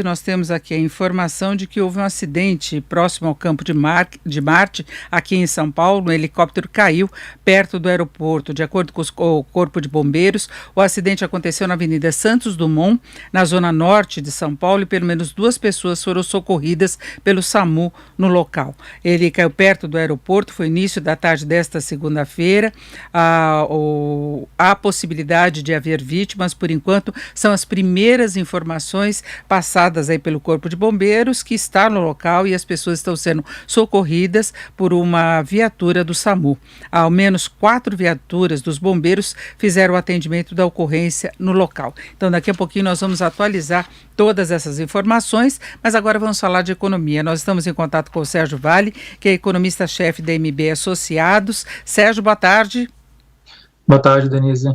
Nós temos aqui a informação de que houve um acidente próximo ao campo de Marte, aqui em São Paulo. Um helicóptero caiu perto do aeroporto. De acordo com o Corpo de Bombeiros, o acidente aconteceu na Avenida Santos Dumont, na zona norte de São Paulo, e pelo menos 2 pessoas foram socorridas pelo SAMU no local. Ele caiu perto do aeroporto, foi início da tarde desta segunda-feira. Há possibilidade de haver vítimas, por enquanto, são as primeiras informações passadas aí pelo Corpo de Bombeiros, que está no local, e as pessoas estão sendo socorridas por uma viatura do SAMU. Ao menos 4 viaturas dos bombeiros fizeram o atendimento da ocorrência no local. Então, daqui a pouquinho nós vamos atualizar todas essas informações, mas agora vamos falar de economia. Nós estamos em contato com o Sérgio Vale, que é economista-chefe da MB Associados. Sérgio, boa tarde. Boa tarde, Denise.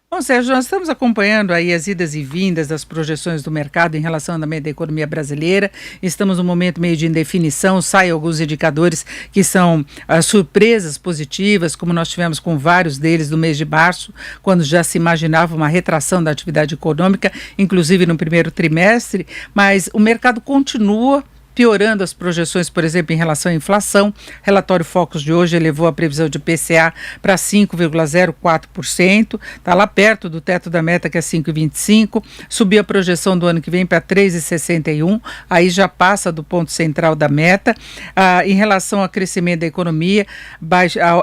Bom, Sérgio, nós estamos acompanhando aí as idas e vindas das projeções do mercado em relação ao andamento da economia brasileira. Estamos num momento meio de indefinição, saem alguns indicadores que são surpresas positivas, como nós tivemos com vários deles no mês de março, quando já se imaginava uma retração da atividade econômica, inclusive no primeiro trimestre, mas o mercado continua piorando as projeções, por exemplo, em relação à inflação. Relatório Focus de hoje elevou a previsão de IPCA para 5,04%, está lá perto do teto da meta, que é 5,25%, subiu a projeção do ano que vem para 3,61%, aí já passa do ponto central da meta. Em relação ao crescimento da economia,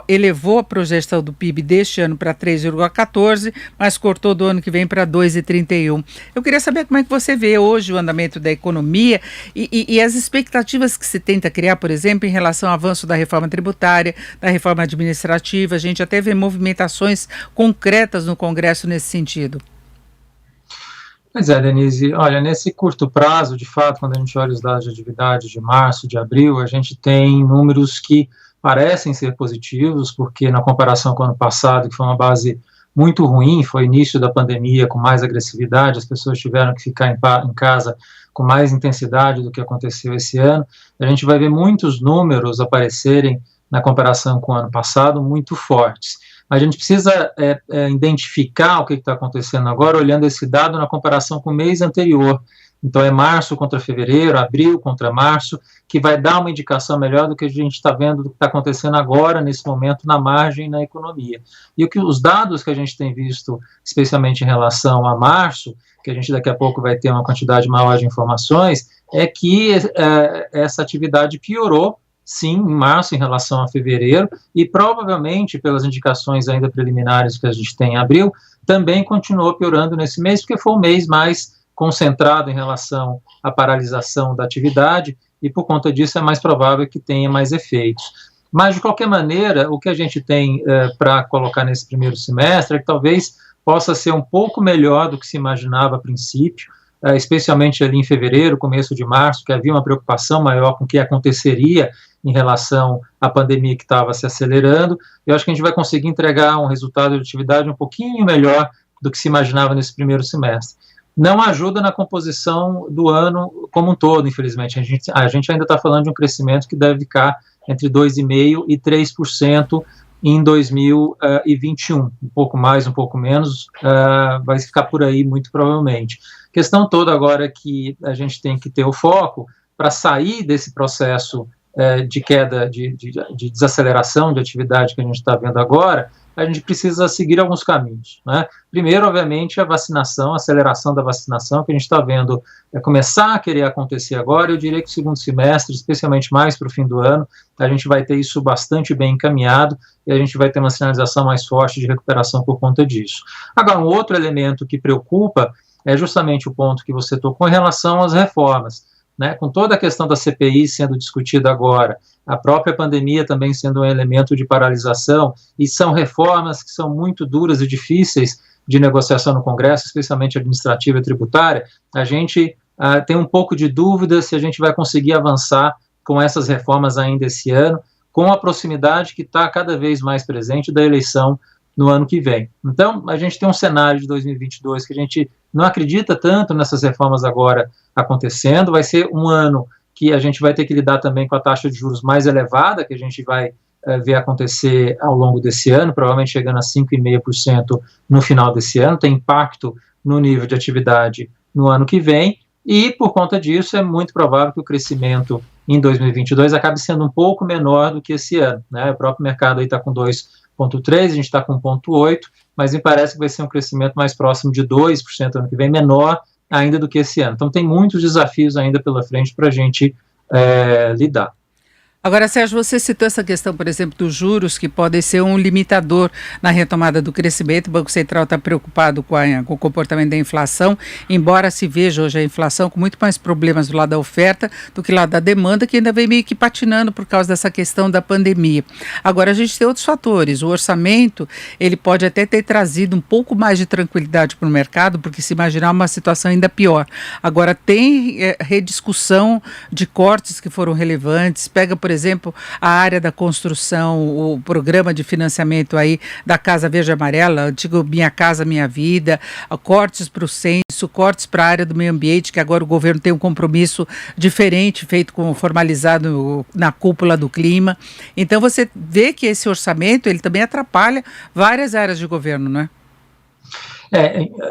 elevou a projeção do PIB deste ano para 3,14%, mas cortou do ano que vem para 2,31%. Eu queria saber como é que você vê hoje o andamento da economia e as expectativas que se tenta criar, por exemplo, em relação ao avanço da reforma tributária, da reforma administrativa. A gente até vê movimentações concretas no Congresso nesse sentido. Pois é, Denise, olha, nesse curto prazo, de fato, quando a gente olha os dados de atividade de março, de abril, a gente tem números que parecem ser positivos, porque na comparação com o ano passado, que foi uma base muito ruim, foi início da pandemia com mais agressividade, as pessoas tiveram que ficar em casa com mais intensidade do que aconteceu esse ano. A gente vai ver muitos números aparecerem na comparação com o ano passado muito fortes. A gente precisa identificar o que está acontecendo agora, olhando esse dado na comparação com o mês anterior. Então, é março contra fevereiro, abril contra março, que vai dar uma indicação melhor do que a gente está vendo do que está acontecendo agora, nesse momento, na margem, na economia. E os dados que a gente tem visto, especialmente em relação a março, que a gente daqui a pouco vai ter uma quantidade maior de informações, é que essa atividade piorou, sim, em março em relação a fevereiro, e provavelmente, pelas indicações ainda preliminares que a gente tem em abril, também continuou piorando nesse mês, porque foi o mês mais concentrado em relação à paralisação da atividade, e por conta disso é mais provável que tenha mais efeitos. Mas, de qualquer maneira, o que a gente tem para colocar nesse primeiro semestre é que talvez possa ser um pouco melhor do que se imaginava a princípio, especialmente ali em fevereiro, começo de março, que havia uma preocupação maior com o que aconteceria em relação à pandemia que estava se acelerando. Eu acho que a gente vai conseguir entregar um resultado de atividade um pouquinho melhor do que se imaginava nesse primeiro semestre. Não ajuda na composição do ano como um todo, infelizmente. A gente ainda está falando de um crescimento que deve ficar entre 2,5% e 3% em 2021. Um pouco mais, um pouco menos, vai ficar por aí muito provavelmente. A questão toda agora é que a gente tem que ter o foco para sair desse processo de queda, de desaceleração de atividade que a gente está vendo agora. A gente precisa seguir alguns caminhos, né? Primeiro, obviamente, a vacinação, a aceleração da vacinação, que a gente está vendo começar a querer acontecer agora. Eu diria que o segundo semestre, especialmente mais para o fim do ano, a gente vai ter isso bastante bem encaminhado e a gente vai ter uma sinalização mais forte de recuperação por conta disso. Agora, um outro elemento que preocupa é justamente o ponto que você tocou em relação às reformas, né? Com toda a questão da CPI sendo discutida agora, a própria pandemia também sendo um elemento de paralisação, e são reformas que são muito duras e difíceis de negociação no Congresso, especialmente administrativa e tributária. A gente tem um pouco de dúvida se a gente vai conseguir avançar com essas reformas ainda esse ano, com a proximidade que está cada vez mais presente da eleição no ano que vem. Então, a gente tem um cenário de 2022 que a gente não acredita tanto nessas reformas agora acontecendo. Vai ser um ano que a gente vai ter que lidar também com a taxa de juros mais elevada, que a gente vai ver acontecer ao longo desse ano, provavelmente chegando a 5,5% no final desse ano, tem impacto no nível de atividade no ano que vem, e por conta disso é muito provável que o crescimento em 2022 acabe sendo um pouco menor do que esse ano, né? O próprio mercado aí está com 2,3%, a gente está com 1,8%, mas me parece que vai ser um crescimento mais próximo de 2% ano que vem, menor ainda do que esse ano. Então tem muitos desafios ainda pela frente para a gente lidar. Agora, Sérgio, você citou essa questão, por exemplo, dos juros, que podem ser um limitador na retomada do crescimento. O Banco Central está preocupado com o comportamento da inflação, embora se veja hoje a inflação com muito mais problemas do lado da oferta do que do lado da demanda, que ainda vem meio que patinando por causa dessa questão da pandemia. Agora, a gente tem outros fatores. O orçamento, ele pode até ter trazido um pouco mais de tranquilidade para o mercado, porque se imaginar uma situação ainda pior. Agora, tem rediscussão de cortes que foram relevantes. Pega, por exemplo, a área da construção, o programa de financiamento aí da Casa Verde e Amarela, antigo Minha Casa Minha Vida, cortes para o censo, cortes para a área do meio ambiente, que agora o governo tem um compromisso diferente, formalizado na cúpula do clima. Então você vê que esse orçamento, ele também atrapalha várias áreas de governo, não é?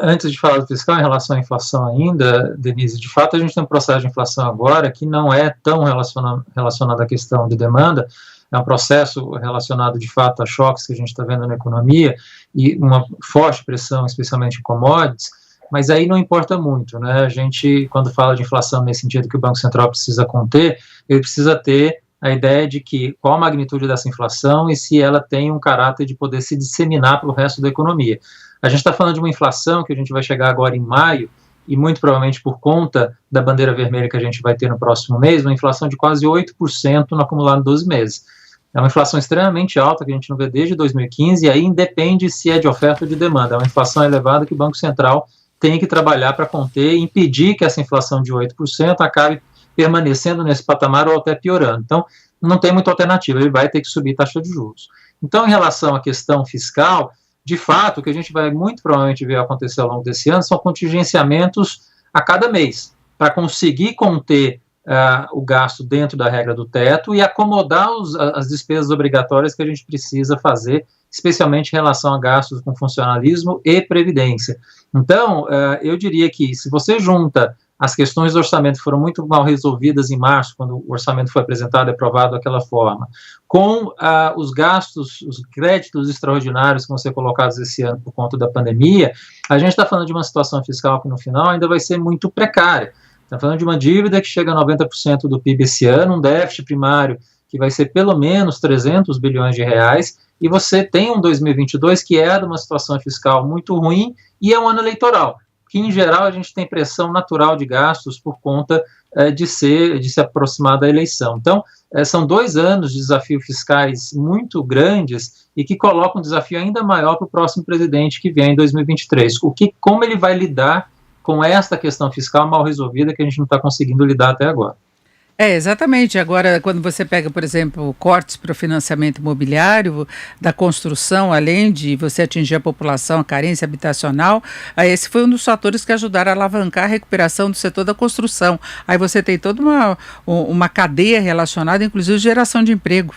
Antes de falar do fiscal, em relação à inflação ainda, Denise, de fato a gente tem um processo de inflação agora que não é tão relacionado à questão de demanda, é um processo relacionado de fato a choques que a gente está vendo na economia e uma forte pressão, especialmente em commodities, mas aí não importa muito, né? A gente, quando fala de inflação nesse sentido que o Banco Central precisa conter, ele precisa ter a ideia de que qual a magnitude dessa inflação e se ela tem um caráter de poder se disseminar para o resto da economia. A gente está falando de uma inflação que a gente vai chegar agora em maio, e muito provavelmente por conta da bandeira vermelha que a gente vai ter no próximo mês, uma inflação de quase 8% no acumulado de 12 meses. É uma inflação extremamente alta, que a gente não vê desde 2015, e aí independe se é de oferta ou de demanda. É uma inflação elevada que o Banco Central tem que trabalhar para conter e impedir que essa inflação de 8% acabe permanecendo nesse patamar ou até piorando. Então, não tem muita alternativa, ele vai ter que subir taxa de juros. Então, em relação à questão fiscal, de fato, o que a gente vai muito provavelmente ver acontecer ao longo desse ano são contingenciamentos a cada mês, para conseguir conter o gasto dentro da regra do teto e acomodar as despesas obrigatórias que a gente precisa fazer, especialmente em relação a gastos com funcionalismo e previdência. Então, eu diria que se você junta as questões do orçamento que foram muito mal resolvidas em março, quando o orçamento foi apresentado e aprovado daquela forma, com os gastos, os créditos extraordinários que vão ser colocados esse ano por conta da pandemia, a gente está falando de uma situação fiscal que no final ainda vai ser muito precária. Está falando de uma dívida que chega a 90% do PIB esse ano, um déficit primário que vai ser pelo menos 300 bilhões de reais, e você tem um 2022 que é de uma situação fiscal muito ruim e é um ano eleitoral, que em geral a gente tem pressão natural de gastos por conta de se aproximar da eleição. Então, são 2 anos de desafios fiscais muito grandes e que colocam um desafio ainda maior para o próximo presidente que vem em 2023. Como ele vai lidar com esta questão fiscal mal resolvida que a gente não está conseguindo lidar até agora. Exatamente. Agora, quando você pega, por exemplo, cortes para o financiamento imobiliário, da construção, além de você atingir a população, a carência habitacional, esse foi um dos fatores que ajudaram a alavancar a recuperação do setor da construção. Aí você tem toda uma cadeia relacionada, inclusive, geração de emprego.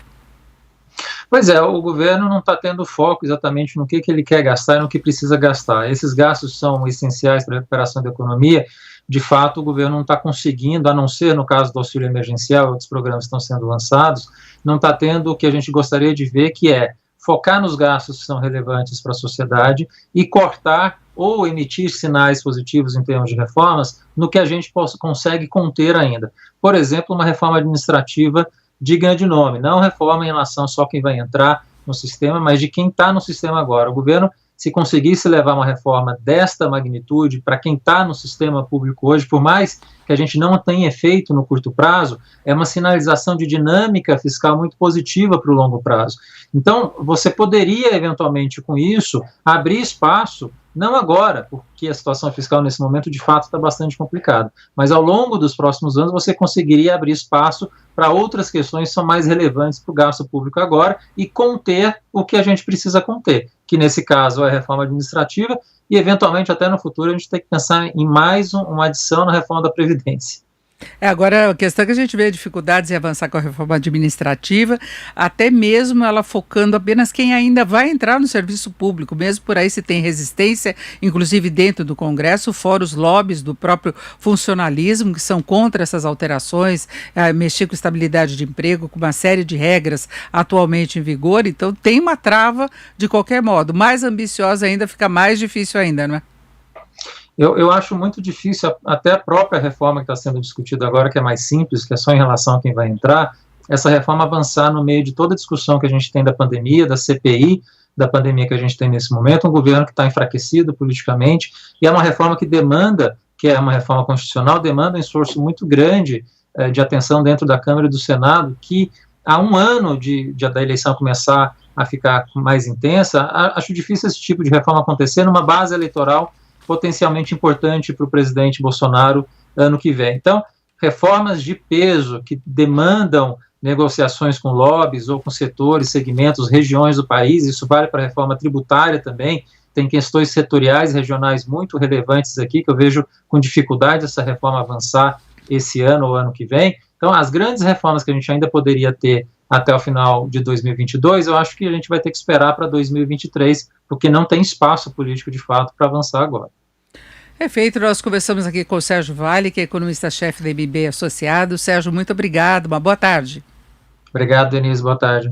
Pois é, o governo não está tendo foco exatamente no que ele quer gastar e no que precisa gastar. Esses gastos são essenciais para a recuperação da economia. De fato, o governo não está conseguindo, a não ser no caso do auxílio emergencial, outros programas estão sendo lançados, não está tendo o que a gente gostaria de ver, que é focar nos gastos que são relevantes para a sociedade e cortar ou emitir sinais positivos em termos de reformas no que a gente consegue conter ainda. Por exemplo, uma reforma administrativa de grande nome, não reforma em relação só a quem vai entrar no sistema, mas de quem está no sistema agora. O governo, se conseguisse levar uma reforma desta magnitude para quem está no sistema público hoje, por mais que a gente não tenha efeito no curto prazo, é uma sinalização de dinâmica fiscal muito positiva para o longo prazo. Então, você poderia, eventualmente, com isso, abrir espaço, não agora, porque a situação fiscal nesse momento, de fato, está bastante complicada, mas ao longo dos próximos anos você conseguiria abrir espaço para outras questões que são mais relevantes para o gasto público agora e conter o que a gente precisa conter, que nesse caso é a reforma administrativa e, eventualmente, até no futuro, a gente tem que pensar em mais uma adição na reforma da Previdência. Agora, a questão é que a gente vê dificuldades em avançar com a reforma administrativa, até mesmo ela focando apenas quem ainda vai entrar no serviço público, mesmo por aí se tem resistência, inclusive dentro do Congresso, fora os lobbies do próprio funcionalismo, que são contra essas alterações, mexer com estabilidade de emprego, com uma série de regras atualmente em vigor, então tem uma trava de qualquer modo, mais ambiciosa ainda, fica mais difícil ainda, não é? Eu acho muito difícil, até a própria reforma que está sendo discutida agora, que é mais simples, que é só em relação a quem vai entrar, essa reforma avançar no meio de toda a discussão que a gente tem da pandemia, da CPI, da pandemia que a gente tem nesse momento, um governo que está enfraquecido politicamente, e é uma reforma que demanda, que é uma reforma constitucional, demanda um esforço muito grande de atenção dentro da Câmara e do Senado, que há um ano da eleição começar a ficar mais intensa, acho difícil esse tipo de reforma acontecer numa base eleitoral potencialmente importante para o presidente Bolsonaro ano que vem. Então, reformas de peso que demandam negociações com lobbies ou com setores, segmentos, regiões do país, isso vale para a reforma tributária também, tem questões setoriais, regionais muito relevantes aqui, que eu vejo com dificuldade essa reforma avançar esse ano ou ano que vem. Então, as grandes reformas que a gente ainda poderia ter até o final de 2022, eu acho que a gente vai ter que esperar para 2023, porque não tem espaço político de fato para avançar agora. Perfeito, nós conversamos aqui com o Sérgio Vale, que é economista-chefe da MB Associados. Sérgio, muito obrigado, uma boa tarde. Obrigado, Denise, boa tarde.